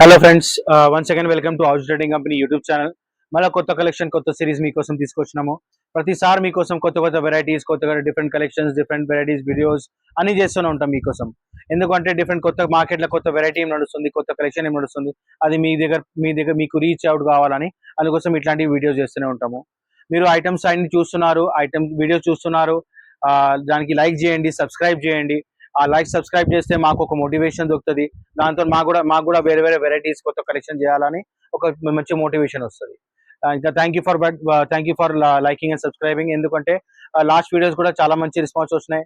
Hello friends, once again welcome to house trading company YouTube channel. మళ్ళీ కొత్త collection, కొత్త series మీకోసం తీసుకొచ్చినాము. ప్రతిసారి మీకోసం కొత్త కొత్త వెరైటీస్, కొత్త different collections, different varieties videos అన్ని చేస్తూనే ఉంటాం మీకోసం. ఎందుకంటే డిఫరెంట్ కొత్త మార్కెట్లో కొత్త వెరైటీ ఏం నడుస్తుంది, కొత్త కలెక్షన్ ఏం నడుస్తుంది, అది మీ దగ్గర మీకు రీచ్ అవుట్ కావాలని అందుకోసం ఇట్లాంటి వీడియోస్ చేస్తూనే ఉంటాము. మీరు ఐటమ్స్ అన్ని చూస్తున్నారు, వీడియోస్ చూస్తున్నారు, దానికి లైక్ చేయండి, సబ్స్క్రైబ్ చేయండి. ఆ లైక్ సబ్స్క్రైబ్ చేస్తే మాకు ఒక మోటివేషన్ దొరుకుతుంది. దాంతో మాకు కూడా వేరే వేరే వెరైటీస్ కొత్త కలెక్షన్ చేయాలని ఒక మంచి మోటివేషన్ వస్తుంది. ఇంకా thank you for liking and subscribing. ఎందుకంటే లాస్ట్ వీడియోస్ కూడా చాలా మంచి రెస్పాన్స్ వస్తున్నాయి.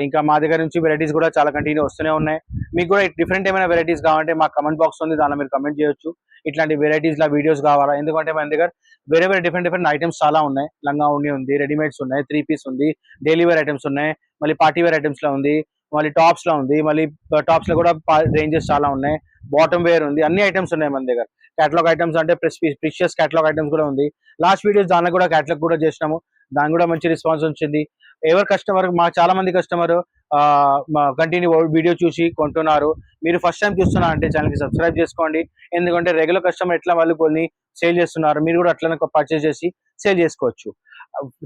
ఇంకా మా దగ్గర నుంచి వెరైటీస్ కూడా చాలా కంటిన్యూ వస్తూనే ఉన్నాయి. మీకు కూడా డిఫరెంట్ ఏమైనా వెరైటీస్ కావాలంటే మా కమెంట్ బాక్స్ ఉంది, దానిలో మీరు కమెంట్ చేయొచ్చు. ఇట్లాంటి వెరైటీస్ లా వీడియోస్ కావాలా? ఎందుకంటే మన దగ్గర వేరే వేరే డిఫరెంట్ ఐటమ్స్ చాలా ఉన్నాయి. లంగా ఉండి ఉంది, రెడీమేడ్స్ ఉన్నాయి, 3 పీస్ ఉంది, డైలీ వేర్ ఐటమ్స్ ఉన్నాయి, మళ్ళీ పార్టీ వేర్ ఐటమ్స్ లో ఉంది, మళ్ళీ టాప్స్ లో ఉంది, మళ్ళీ టాప్స్ లో కూడా రేంజెస్ చాలా ఉన్నాయి, బాటమ్ వేర్ ఉంది, అన్ని ఐటమ్స్ ఉన్నాయి మన దగ్గర. కేటలాగ్ ఐటమ్స్ అంటే ప్రిషియస్ కేటలాగ్ ఐటమ్స్ కూడా ఉంది. లాస్ట్ వీడియోస్ దానిలో కూడా కేటలాగ్ కూడా చేసినాము, దాని కూడా మంచి రెస్పాన్స్ వచ్చింది. ఎవరు కస్టమర్, మా చాలా మంది కస్టమర్ కంటిన్యూ వీడియో చూసి కొంటున్నారు. మీరు ఫస్ట్ టైం చూస్తున్నా అంటే ఛానల్కి సబ్స్క్రైబ్ చేసుకోండి. ఎందుకంటే రెగ్యులర్ కస్టమర్ ఎట్లా వాళ్ళు కొన్ని సేల్ చేస్తున్నారు, మీరు కూడా అట్లనే పర్చేస్ చేసి సేల్ చేసుకోవచ్చు.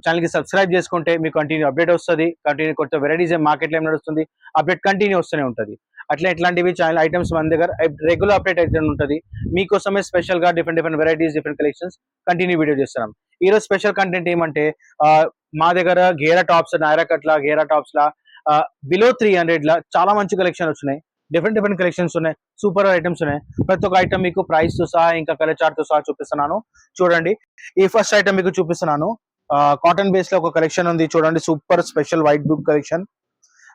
ఛానల్కి సబ్స్క్రైబ్ చేసుకుంటే మీకు కంటిన్యూ అప్డేట్ వస్తుంది. కంటిన్యూ కొత్త వెరైటీస్ మార్కెట్లో ఏం నడుస్తుంది అప్డేట్ కంటిన్యూ వస్తూనే ఉంటుంది. అట్లా ఇట్లాంటివి ఛానల్ ఐటమ్స్ మన దగ్గర రెగ్యులర్ అప్డేట్ అయితే ఉంటుంది. మీకోసమే స్పెషల్ గా different varieties, different collections continue video చేస్తున్నాం. ఈ రోజు స్పెషల్ కంటెంట్ ఏమంటే మా దగ్గర గేరా టాప్స్, నైరా కట్ల గేరా టాప్స్ లా బిలో 300 లా చాలా మంచి కలెక్షన్ వచ్చినాయి. డిఫరెంట్ కలెక్షన్స్ ఉన్నాయి, సూపర్ ఐటమ్స్ ఉన్నాయి. ప్రతి ఒక్క ఐటమ్ మీకు ప్రైస్ తో సహా ఇంకా కలర్ చార్ట్ తో సహా చూపిస్తున్నాను. చూడండి, ఈ ఫస్ట్ ఐటమ్ మీకు చూపిస్తున్నాను. కాటన్ బేస్ లో ఒక కలెక్షన్ ఉంది, చూడండి, super special white book collection.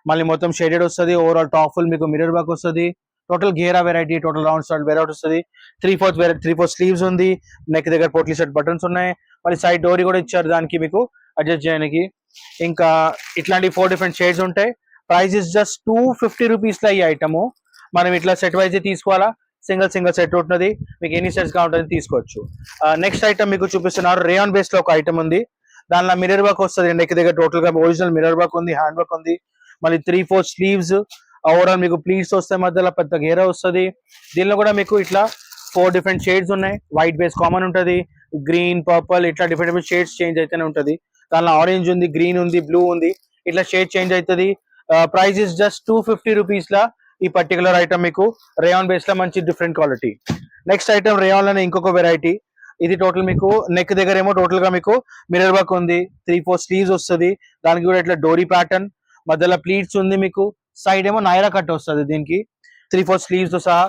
మళ్ళీ మొత్తం షేడెడ్ వస్తుంది. ఓవరాల్ టాప్ ఫుల్ మీకు మిర్రర్ వర్క్ వస్తుంది. టోటల్ గేరా variety, total round start variety వస్తుంది. 3/4 స్లీవ్స్ ఉంది. నెక్ దగ్గర పోట్లీ సెట్ బటన్స్ ఉన్నాయి. మళ్ళీ సైడ్ డోరీ కూడా ఇచ్చారు దానికి మీకు అడ్జస్ట్ చేయడానికి. ఇంకా ఇట్లాంటి 4 డిఫరెంట్ షేడ్స్ ఉంటాయి. ప్రైస్ ఇస్ జస్ట్ 250 రూపీస్ లో ఈ ఐటమ్. మనం ఇట్లా సెట్ వైజ్ తీసుకోవాలా, సింగిల్ సెట్ ఉంటుంది, మీకు ఎన్ని సెట్స్ కావాలంటే తీసుకోవచ్చు. నెక్స్ట్ ఐటమ్ మీకు చూపిస్తున్నారు. రేయాన్ బేస్ లో ఒక ఐటమ్ ఉంది, దానిలో మిర్రర్ వర్క్ వస్తుంది. నెక్ దగ్గర టోటల్ గా ఒరిజినల్ మిర్రర్ వర్క్ ఉంది, హ్యాండ్ వర్క్ ఉంది. మళ్ళీ 3/4 స్లీవ్స్. ఓవరాల్ మీకు ప్లీట్స్ వస్తాయి, మధ్యలో పెద్ద గేరా వస్తుంది. దీనిలో కూడా మీకు ఇట్లా 4 డిఫరెంట్ షేడ్స్ ఉన్నాయి. వైట్ బేస్ కామన్ ఉంటుంది, గ్రీన్, పర్పుల్, ఇట్లా డిఫరెంట్ షేడ్స్ చేంజ్ అయితేనే ఉంటుంది. దానిలో ఆరెంజ్ ఉంది, గ్రీన్ ఉంది, బ్లూ ఉంది, ఇట్లా షేడ్ చేంజ్ అవుతుంది. ప్రైస్ ఇస్ జస్ట్ 250 రూపీస్ లా ఈ పర్టికులర్ ఐటమ్ మీకు రేయాన్ బేస్ లో మంచి different quality. Next item rayon లోనే ఇంకొక వెరైటీ. ఇది టోటల్ మీకు నెక్ దగ్గర ఏమో టోటల్ గా మీకు మిర్రర్ వర్క్ ఉంది, 3/4 స్లీవ్స్ వస్తుంది. దానికి కూడా ఇట్లా డోరీ ప్యాటర్న్, మధ్యలో ప్లీట్స్ ఉంది. మీకు సైడ్ ఏమో నైరా కట్ వస్తుంది దీనికి 3/4 స్లీవ్స్ తో సహా.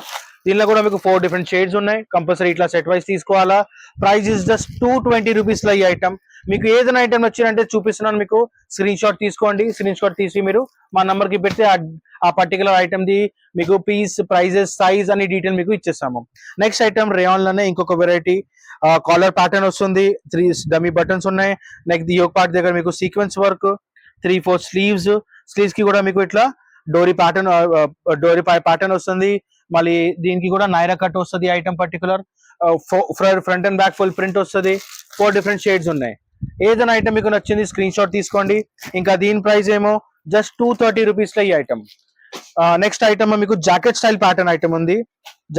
దీనిలో కూడా మీకు 4 డిఫరెంట్ షేడ్స్ ఉన్నాయి. కంపల్సరీ ఇట్లా సెట్ వైజ్ తీసుకోవాలా. ప్రైస్ ఇస్ జస్ట్ 220 రూపీస్ లో ఈ ఐటమ్. మీకు ఏదైనా ఐటమ్ వచ్చిందంటే చూపిస్తున్నాను, మీకు స్క్రీన్ షాట్ తీసుకోండి. స్క్రీన్ షాట్ తీసి మీరు మా నంబర్ కి పెడితే ఆ పర్టికులర్ ఐటమ్ ది మీకు పీస్, ప్రైజెస్, సైజ్ అన్ని డీటెయిల్ మీకు ఇచ్చేస్తాము. నెక్స్ట్ ఐటమ్ రేయాన్ లోనే ఇంకొక వెరైటీ. కాలర్ ప్యాటర్న్ వస్తుంది, 3 డమీ బటన్స్ ఉన్నాయి. నెక్స్ట్ యోక్ పార్ట్ దగ్గర మీకు సీక్వెన్స్ వర్క్, 3/4 స్లీవ్స్. స్లీవ్స్ కి కూడా మీకు ఇట్లా డోరీ ప్యాటర్న్ వస్తుంది. మళ్ళీ దీనికి కూడా నైరా కట్ వస్తుంది item particular. Front and back full print వస్తుంది. 4 డిఫరెంట్ షేడ్స్ ఉన్నాయి. ఏదైనా ఐటమ్ మీకు నచ్చింది స్క్రీన్ షాట్ తీసుకోండి. ఇంకా దీని ప్రైస్ ఏమో జస్ట్ 230 రూపీస్ లో ఈ ఐటమ్. నెక్స్ట్ ఐటమ్ మీకు జాకెట్ స్టైల్ ప్యాటర్న్ ఐటమ్ ఉంది.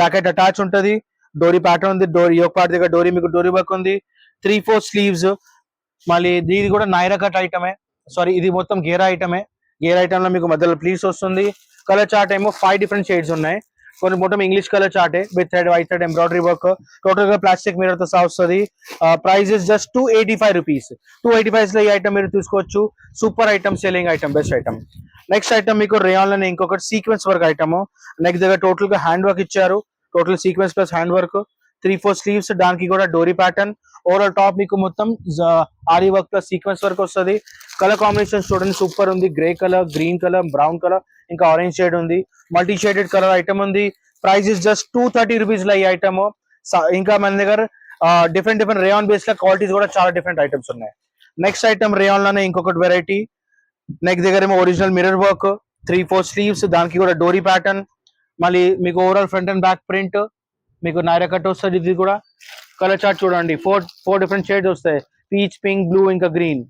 జాకెట్ అటాచ్ ఉంటుంది, డోరీ ప్యాటర్న్ ఉంది, యోక్ పార్ట్ దగ్గర మీకు డోరీ వర్క్ ఉంది, 3/4 స్లీవ్స్. మళ్ళీ దీని కూడా నైరా కట్ ఐటమే, సారీ ఇది మొత్తం గేరా ఐటమే. గేరా ఐటమ్ లో మీకు మధ్యలో ప్లీట్స్ వస్తుంది. కలర్ చార్ట్ ఏమో 5 డిఫరెంట్ షేడ్స్ ఉన్నాయి. కొన్ని మొత్తం ఇంగ్లీష్ కలర్ చార్టే with side white side embroidery work. Total గా ప్లాస్టిక్ మిర్రర్ తో సహా వస్తుంది. Price is just 285 rupees. 285 లో ఈ ఐటమ్ మీరు తీసుకోవచ్చు. Super item, selling item, best item. Next item మీకు రేయాన్ లోనే ఇంకొకటి సీక్వెన్స్ వర్క్ ఐటమ్. నెక్స్ట్ దగ్గర టోటల్ గా హ్యాండ్ వర్క్ ఇచ్చారు. Total sequence plus hand work, 3/4 sleeves. దానికి కూడా డోరీ ప్యాటర్న్. ఓవరాల్ టాప్ మీకు మొత్తం ary work plus sequence work వస్తుంది. కలర్ కాంబినేషన్ చూడండి, సూపర్ ఉంది. Grey colour, green colour, brown colour, ఇంకా ఆరెంజ్ షేడ్ ఉంది. మల్టీ షేడెడ్ కలర్ ఐటమ్ ఉంది. ప్రైస్ ఇస్ జస్ట్ 230 రూపీస్ లో ఈ ఐటమ్. ఇంకా మన దగ్గర డిఫరెంట్ రేయాన్ బేస్ లో క్వాలిటీస్ కూడా చాలా డిఫరెంట్ ఐటమ్స్ ఉన్నాయి. నెక్స్ట్ ఐటమ్ రేయాన్ లోనే ఇంకొకటి వెరైటీ. నెక్ దగ్గర ఏమో ఒరిజినల్ మిర్రర్ వర్క్, 3/4 స్లీవ్స్. దానికి కూడా డోరీ ప్యాటర్న్. మళ్ళీ మీకు overall front and back print, మీకు నైరా కట్ వస్తుంది. ఇది కూడా కలర్ చార్ట్ చూడండి, 4 డిఫరెంట్ షేడ్స్ వస్తాయి, పీచ్, పింక్, బ్లూ, ఇంకా గ్రీన్.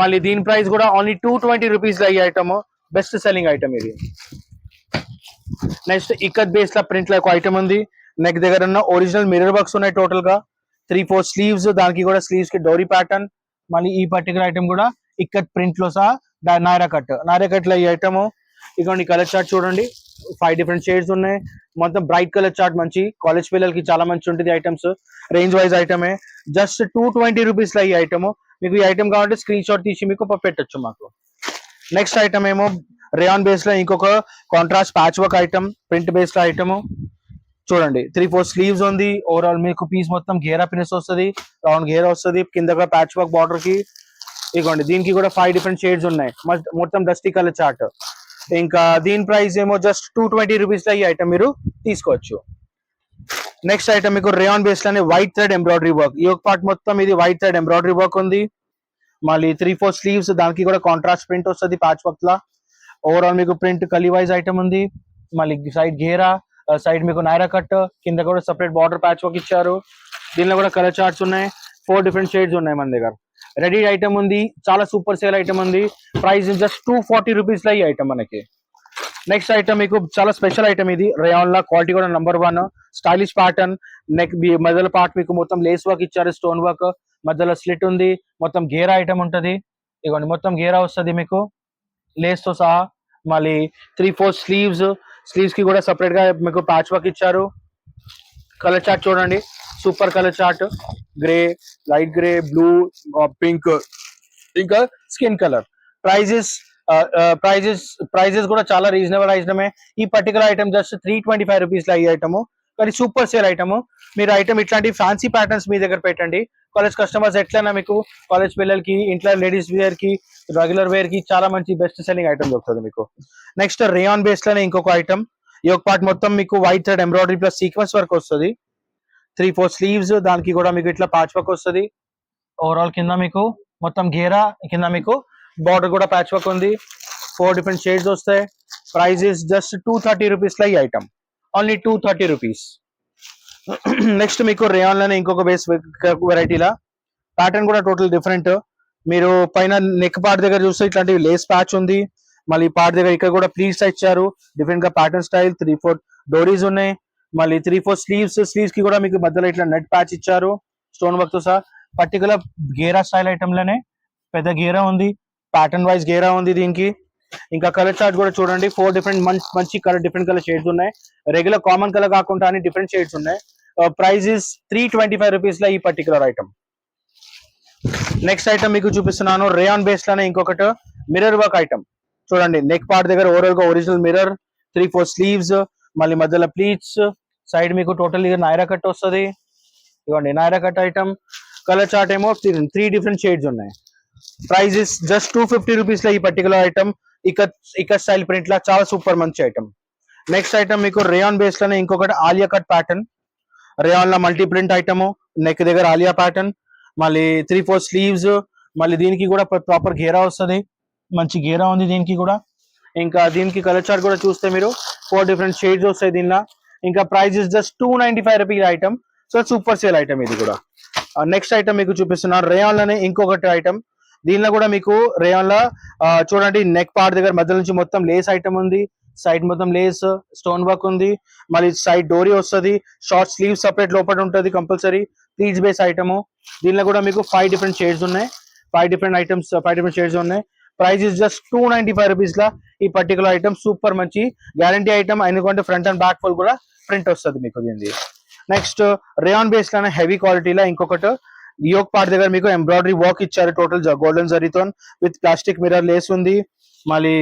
మళ్ళీ దీని ప్రైస్ కూడా ఓన్లీ 220 రూపీస్ లో ఈ ఐటమ్. బెస్ట్ సెల్లింగ్ ఐటమ్ ఇది. నెక్స్ట్ ఇక్కత్ బేస్ లా ప్రింట్ లో ఒక ఐటమ్ ఉంది. నెక్ దగ్గర ఉన్న ఒరిజినల్ మిర్రర్ వర్క్స్ ఉన్నాయి టోటల్ గా 3-4 స్లీవ్స్, దానికి కూడా స్లీవ్స్ కి డోరీ ప్యాటర్న్. మళ్ళీ ఈ పర్టికులర్ ఐటమ్ కూడా ఇక్కత్ ప్రింట్ లో సహా నైరా కట్ లో ఈ ఐటమ్. ఇదిగోండి కలర్ చార్ట్ చూడండి, 5 డిఫరెంట్ షేడ్స్ ఉన్నాయి. మొత్తం బ్రైట్ కలర్ చార్ట్, మంచి కాలేజ్ పిల్లలకి చాలా మంచి ఉంటుంది ఐటమ్స్. రేంజ్ వైజ్ ఐటమే, జస్ట్ 220 రూపీస్ లో ఈ ఐటమ్. మీకు ఈ ఐటమ్ కావాలంటే స్క్రీన్ షాట్ తీసి మీకు పెట్టొచ్చు మాకు. నెక్స్ట్ ఐటమ్ ఏమో రేయాన్ బేస్ లో ఇంకొక contrast patch work item, print base లో ఐటమ్. చూడండి 3-4 స్లీవ్స్ ఉంది. ఓవరాల్ మీకు పీస్ మొత్తం గేరా పినిస్ వస్తుంది, రౌండ్ గేరా వస్తుంది, కింద కూడా ప్యాచ్ వర్క్ బార్డర్ కి. ఇదిగోండి దీనికి కూడా 5 డిఫరెంట్ షేడ్స్ ఉన్నాయి, మొత్తం డస్టీ కలర్ చార్ట్. ఇంకా దీని ప్రైస్ ఏమో జస్ట్ 220 రూపీస్ లో ఈ ఐటమ్ మీరు తీసుకోవచ్చు. నెక్స్ట్ ఐటమ్ మీకు రేయాన్ బేస్ లోనే వైట్ థ్రెడ్ ఎంబ్రాయిడరీ వర్క్, ఈ ఒక పార్ట్ మొత్తం ఇది వైట్ థ్రెడ్ ఎంబ్రాయిడరీ వర్క్ ఉంది. మళ్ళీ 3-4 స్లీవ్స్, దానికి కూడా కాంట్రాస్ట్ ప్రింట్ వస్తుంది ప్యాచ్ వర్క్ లా. ఓవరాల్ మీకు ప్రింట్ కలీ వైజ్ ఐటమ్ ఉంది. మళ్ళీ సైడ్ గేరా, సైడ్ మీకు నైరా కట్, కింద కూడా సెపరేట్ బార్డర్ ప్యాచ్ వర్క్ ఇచ్చారు. దీనిలో కూడా కలర్ చార్ట్స్ ఉన్నాయి, 4 డిఫరెంట్ షేడ్స్ ఉన్నాయి మన దగ్గర. రెడీ ఐటమ్ ఉంది, చాలా సూపర్ సేల్ ఐటమ్ ఉంది. ప్రైస్ జస్ట్ 240 రూపీస్ లో ఈ ఐటమ్ మనకి. నెక్స్ట్ ఐటమ్ మీకు చాలా స్పెషల్ ఐటమ్, ఇది రేయాన్ లా క్వాలిటీ కూడా నెంబర్ 1, స్టైలిష్ ప్యాటర్న్. నెక్ మధ్యలో పార్ట్ మీకు మొత్తం లేస్ వర్క్ ఇచ్చారు, స్టోన్ వర్క్, మధ్యలో స్లిట్ ఉంది, మొత్తం గేరా ఐటమ్ ఉంటది. ఇదిగోండి మొత్తం గేరా వస్తుంది మీకు లేస్ తో సహా. మళ్ళీ 3-4 స్లీవ్స్ కి కూడా సెపరేట్ గా మీకు ప్యాచ్ వర్క్ ఇచ్చారు. కలర్ చార్ట్ చూడండి, super colour chart, grey, light grey, blue, pink, ఇంకా స్కిన్ కలర్. ప్రైజెస్ ప్రైజెస్ కూడా చాలా రీజనబుల్ ఐటమే. ఈ పర్టికులర్ ఐటమ్ జస్ట్ 325 రూపీస్ లో ఈ ఐటమ్, కానీ సూపర్ సేల్ ఐటమ్. మీరు ఐటమ్ ఇట్లాంటి ఫ్యాన్సీ ప్యాటర్న్స్ మీ దగ్గర పెట్టండి, కాలేజ్ కస్టమర్స్ ఎట్లైనా మీకు కాలేజ్ పిల్లలకి, ఇంట్లో లేడీస్ వేర్ కి, రెగ్యులర్ వేర్ కి చాలా మంచి బెస్ట్ సెల్లింగ్ ఐటమ్ దొరుకుతుంది మీకు. నెక్స్ట్ రేయాన్ బేస్ లోనే ఇంకొక ఐటమ్, ఈ ఒక పార్ట్ మొత్తం మీకు white thread embroidery plus sequence work వస్తుంది. 3-4 స్లీవ్స్, దానికి కూడా మీకు ఇట్లా ప్యాచ్ వర్క్ వస్తుంది. ఓవరాల్ కింద మీకు మొత్తం గేరా, కింద మీకు బార్డర్ కూడా ప్యాచ్ వర్క్ ఉంది. 4 డిఫరెంట్ షేడ్స్ వస్తాయి. ప్రైస్ ఇస్ జస్ట్ 230 రూపీస్ లో ఈ ఐటమ్, ఓన్లీ 230 రూపీస్. నెక్స్ట్ మీకు రేయాన్ లోనే ఇంకొక బేస్ వెరైటీలా ప్యాటర్న్ కూడా టోటల్ డిఫరెంట్. మీరు పైన నెక్ పార్ట్ దగ్గర చూస్తే ఇట్లాంటి లేస్ ప్యాచ్ ఉంది. మళ్ళీ పార్ట్ దగ్గర ఇక్కడ కూడా ప్లీట్స్ ఇచ్చారు, డిఫరెంట్ గా ప్యాటర్న్ స్టైల్. 3-4 డోరీస్ ఉన్నాయి. మళ్ళీ 3-4 స్లీవ్స్ కి కూడా మీకు మధ్యలో ఇట్లా నెట్ ప్యాచ్ ఇచ్చారు, స్టోన్ వర్క్ తో సహా. పర్టికులర్ గేరా స్టైల్ ఐటమ్ లోనే పెద్ద గేరా ఉంది, ప్యాటర్న్ వైజ్ గేరా ఉంది దీనికి. ఇంకా కలర్ చార్ట్ కూడా చూడండి, 4 డిఫరెంట్ మంచి కలర్, డిఫరెంట్ కలర్ షేడ్స్ ఉన్నాయి. రెగ్యులర్ కామన్ కలర్ కాకుండా అన్ని డిఫరెంట్ షేడ్స్ ఉన్నాయి. ప్రైస్ ఇస్ 325 రూపీస్ లో ఈ పర్టికులర్ ఐటమ్. నెక్స్ట్ ఐటమ్ మీకు చూపిస్తున్నాను, రేయాన్ బేస్ లోనే ఇంకొకటి మిర్రర్ వర్క్ ఐటమ్. చూడండి నెక్ పార్ట్ దగ్గర ఓవరాల్ గా ఒరిజినల్ మిర్రర్, 3-4 స్లీవ్స్, మళ్ళీ మధ్యలో ప్లీట్స్, సైడ్ మీకు టోటల్ నైరా కట్ వస్తుంది. ఇవ్వండి Naira cut item. Colour chart ఏమో 3 డిఫరెంట్ షేడ్స్ ఉన్నాయి. ప్రైస్ ఇస్ జస్ట్ 250 రూపీస్ లో ఈ పర్టికులర్ ఐటమ్. ఇక స్టైల్ ప్రింట్ లా చాలా సూపర్ మంచి ఐటమ్. నెక్స్ట్ ఐటమ్ మీకు రేయాన్ బేస్ లోనే ఇంకొకటి ఆలియా కట్ ప్యాటర్న్. రేయాన్ లా మల్టీ ప్రింట్ ఐటమ్, నెక్ దగ్గర ఆలియా ప్యాటర్న్, మళ్ళీ 3-4 స్లీవ్స్, మళ్ళీ దీనికి కూడా ప్రాపర్ గేరా వస్తుంది, మంచి గేరా ఉంది దీనికి కూడా. ఇంకా దీనికి కలర్ చార్ట్ కూడా చూస్తే మీరు 4 డిఫరెంట్ షేడ్స్ వస్తాయి దీనిలో. ఇంకా price is just 295 rupees item, so super sale item ఇది కూడా. నెక్స్ట్ ఐటమ్ మీకు చూపిస్తున్నారు రేయాన్ లోనే ఇంకొకటి ఐటమ్. దీనిలో కూడా మీకు రేయాన్ లా చూడండి నెక్ పార్ట్ దగ్గర మధ్య నుంచి మొత్తం లేస్ ఐటమ్ ఉంది, సైడ్ మొత్తం లేస్ స్టోన్ వర్క్ ఉంది, మళ్ళీ సైడ్ డోరీ వస్తుంది, షార్ట్ స్లీవ్ సపరేట్ లోపల ఉంటుంది కంపల్సరీ, ప్లీజ్ బేస్ ఐటమ్. దీనిలో కూడా మీకు 5 డిఫరెంట్ షేడ్స్ ఉన్నాయి, 5 డిఫరెంట్ ఐటమ్స్, 5 డిఫరెంట్ షేడ్స్ ఉన్నాయి. ప్రైస్ ఇస్ జస్ట్ 295 రూపీస్ లా ఈ పర్టికులర్ ఐటమ్, సూపర్ మంచి గ్యారంటీ ఐటమ్. ఎందుకంటే ఫ్రంట్ అండ్ బ్యాక్ ఫుల్ కూడా ప్రింట్ వస్తుంది మీకు దీనిది. నెక్స్ట్ రేయాన్ బేస్ లోనే హెవీ క్వాలిటీలో ఇంకొకటి, యోక్ పార్ట్ దగ్గర మీకు ఎంబ్రాయిడరీ వర్క్ ఇచ్చారు, టోటల్ గోల్డెన్ జరీతో విత్ ప్లాస్టిక్ మిర్రర్ లేస్ ఉంది. మళ్ళీ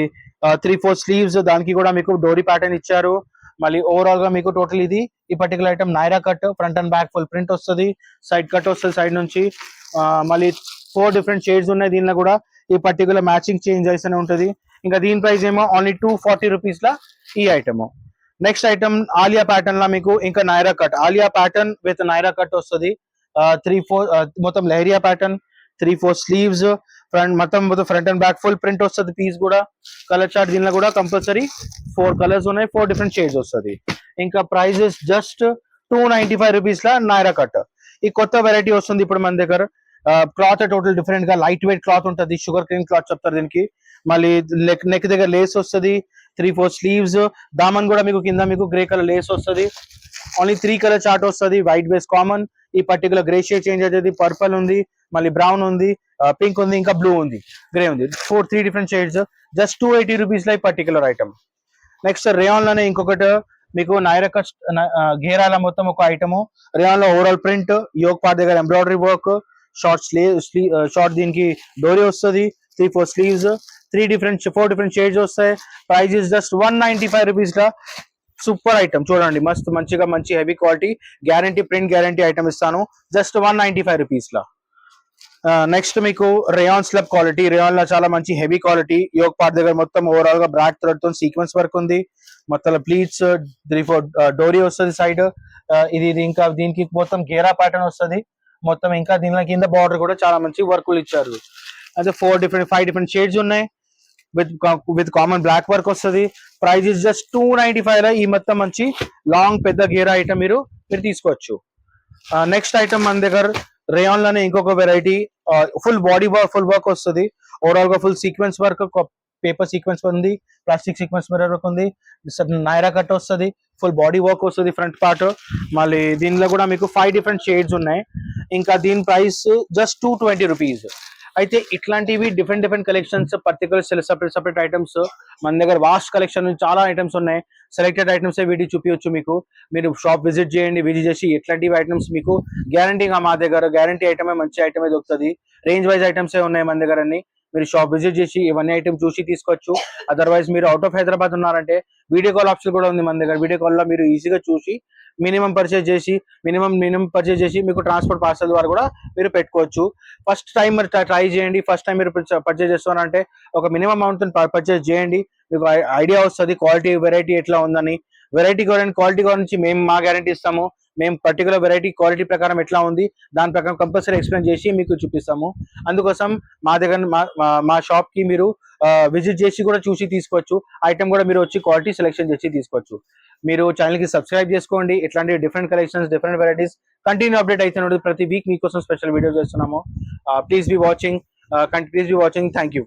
3-4 స్లీవ్స్, దానికి కూడా మీకు డోరీ ప్యాటర్న్ ఇచ్చారు. మళ్ళీ ఓవరాల్ గా మీకు టోటల్ ఇది ఈ particular item Naira cut, front and back full print వస్తుంది, సైడ్ కట్ వస్తుంది సైడ్ నుంచి. మళ్ళీ 4 డిఫరెంట్ షేడ్స్ ఉన్నాయి దీనిలో కూడా. ఈ పర్టికులర్ మ్యాచింగ్ చేంజ్ అయితేనే ఉంటుంది. ఇంకా దీని ప్రైస్ ఏమో ఓన్లీ 240 రూపీస్ లా ఈ item. Next item Alia pattern లా మీకు ఇంకా Naira cut, Alia pattern with Naira cut వస్తుంది. 3-4 మొత్తం లెహరియా ప్యాటర్న్, 3-4 స్లీవ్స్, మొత్తం front and back full print వస్తుంది పీస్ కూడా. కలర్ చార్ట్ దీనిలో కూడా కంపల్సరీ 4 కలర్స్ ఉన్నాయి, 4 డిఫరెంట్ షేడ్స్ వస్తుంది. ఇంకా ప్రైజెస్ జస్ట్ 295 రూపీస్ లా నైరా కట్. ఈ కొత్త వెరైటీ వస్తుంది ఇప్పుడు మన దగ్గర. క్లాత్ టోటల్ డిఫరెంట్ గా లైట్ వెయిట్ క్లాత్ ఉంటుంది, షుగర్ క్రీమ్ క్లాత్ చెప్తారు దీనికి. మళ్ళీ నెక్ దగ్గర లేస్ వస్తుంది, 3-4 స్లీవ్స్, దామన్ కూడా మీకు కింద మీకు గ్రే కలర్ లేస్ వస్తుంది. ఓన్లీ 3 కలర్ చార్ట్ వస్తుంది. వైట్ బేస్ కామన్, ఈ పర్టికులర్ గ్రే షేడ్ చేంజ్ అవుతుంది. పర్పుల్ ఉంది, మళ్ళీ బ్రౌన్ ఉంది, పింక్ ఉంది, ఇంకా బ్లూ ఉంది, గ్రే ఉంది. 3 డిఫరెంట్ షేడ్స్. జస్ట్ 280 రూపీస్ లో ఈ పర్టికులర్ ఐటమ్. నెక్స్ట్ రేయాన్ లోనే ఇంకొకటి మీకు నైరా కట్ ఘేరాల మొత్తం ఒక ఐటమ్. రేయాన్ లో ఓవరాల్ ప్రింట్, యోగ్ పార్ట్ దగ్గర ఎంబ్రాయిడరీ వర్క్, షార్ట్ షార్ట్ దీనికి డోరీ వస్తుంది, 3-4 స్లీవ్స్, 4 డిఫరెంట్ షేడ్స్ వస్తాయి. Price is just 195 rupees law. Super item చూడండి, మస్తు మంచిగా మంచి heavy quality guarantee, print guarantee item ఇస్తాను జస్ట్ 195 రూపీస్ లా. నెక్స్ట్ మీకు రేయాన్ స్లబ్ క్వాలిటీ. రేయాన్ లో చాలా మంచి హెవీ క్వాలిటీ. యోగ్ పార్ట్ దగ్గర మొత్తం ఓవరాల్ గా బ్రాడ్ థ్రెడ్ తో సీక్వెన్స్ వర్క్ ఉంది. మొత్తం ప్లీట్స్ 3-4 డోరీ వస్తుంది సైడ్. ఇది ఇంకా దీనికి మొత్తం గేరా ప్యాటర్న్ వస్తుంది మొత్తం. ఇంకా దీని కింద బార్డర్ కూడా చాలా మంచి వర్క్లు ఇచ్చారు. అదే 5 డిఫరెంట్ షేడ్స్ ఉన్నాయి. విత్ కామన్ బ్లాక్ వర్క్ వస్తుంది. ప్రైస్ ఇస్ జస్ట్ 295 లో ఈ మొత్తం మంచి లాంగ్ పెద్ద గేరా ఐటమ్ మీరు తీసుకోవచ్చు. నెక్స్ట్ ఐటమ్ మన దగ్గర రేయాన్ లోనే ఇంకొక వెరైటీ, ఫుల్ బాడీ వర్క్ వస్తుంది. ఓవరాల్ గా full sequence work, paper sequence ఉంది, ప్లాస్టిక్ సీక్వెన్స్ మిర్రర్ వర్క్ ఉంది, నైరా కట్ వస్తుంది, ఫుల్ బాడీ వర్క్ వస్తుంది ఫ్రంట్ పార్ట్. మళ్ళీ దీనిలో కూడా మీకు 5 డిఫరెంట్ షేడ్స్ ఉన్నాయి. ఇంకా దీని ప్రైస్ జస్ట్ 220 రూపీస్. అయితే ఇట్లాంటివి different collections, particular separate items మన దగ్గర వాస్ట్ కలెక్షన్ చాలా ఐటమ్స్ ఉన్నాయి. సెలెక్టెడ్ ఐటమ్స్ వీడియో చూపించవచ్చు మీకు. మీరు షాప్ విజిట్ చేసి ఎట్లాంటివి ఐటమ్స్ మీకు గ్యారంటీగా మా దగ్గర గ్యారంటీ ఐటమే, మంచి ఐటమే దొరుకుతుంది. రేంజ్ వైజ్ ఐటమ్స్ ఉన్నాయి మన దగ్గర అన్ని. మీరు షాప్ విజిట్ చేసి ఇవన్నీ ఐటమ్ చూసి తీసుకోవచ్చు. అదర్వైజ్ మీరు అవుట్ ఆఫ్ హైదరాబాద్ ఉన్నారంటే వీడియో కాల్ ఆప్షన్ కూడా ఉంది మన దగ్గర. వీడియో కాల్ లో మీరు ఈజీగా చూసి మినిమం పర్చేజ్ చేసి మీకు ట్రాన్స్పోర్ట్ పార్సల్ ద్వారా కూడా మీరు పెట్టుకోవచ్చు. ఫస్ట్ టైం మీరు ట్రై చేయండి. ఫస్ట్ టైం మీరు పర్చేజ్ చేస్తున్నారంటే ఒక మినిమం అమౌంట్ పర్చేజ్ చేయండి. మీకు ఐడియా వస్తుంది క్వాలిటీ వెరైటీ ఎట్లా ఉందని. క్వాలిటీ గురించి మేము మా గ్యారంటీ ఇస్తాము. మేము పర్టికులర్ వెరైటీ క్వాలిటీ ప్రకారం ఎట్లా ఉంది దాని ప్రకారం కంపల్సరీ ఎక్స్ప్లెయిన్ చేసి మీకు చూపిస్తాము. అందుకోసం మా దగ్గర మా షాప్ కి మీరు విజిట్ చేసి కూడా చూసి తీసుకోవచ్చు. ఐటమ్ కూడా మీరు వచ్చి క్వాలిటీ సెలెక్షన్ చేసి తీసుకోవచ్చు. మీరు ఛానల్ కి సబ్స్క్రైబ్ చేసుకోండి. ఇట్లాంటి different collections, different varieties continue update అవుతున్నాడు. ప్రతి వీక్ మీకోసం స్పెషల్ వీడియో చేస్తున్నాము. Please be watching. Thank you.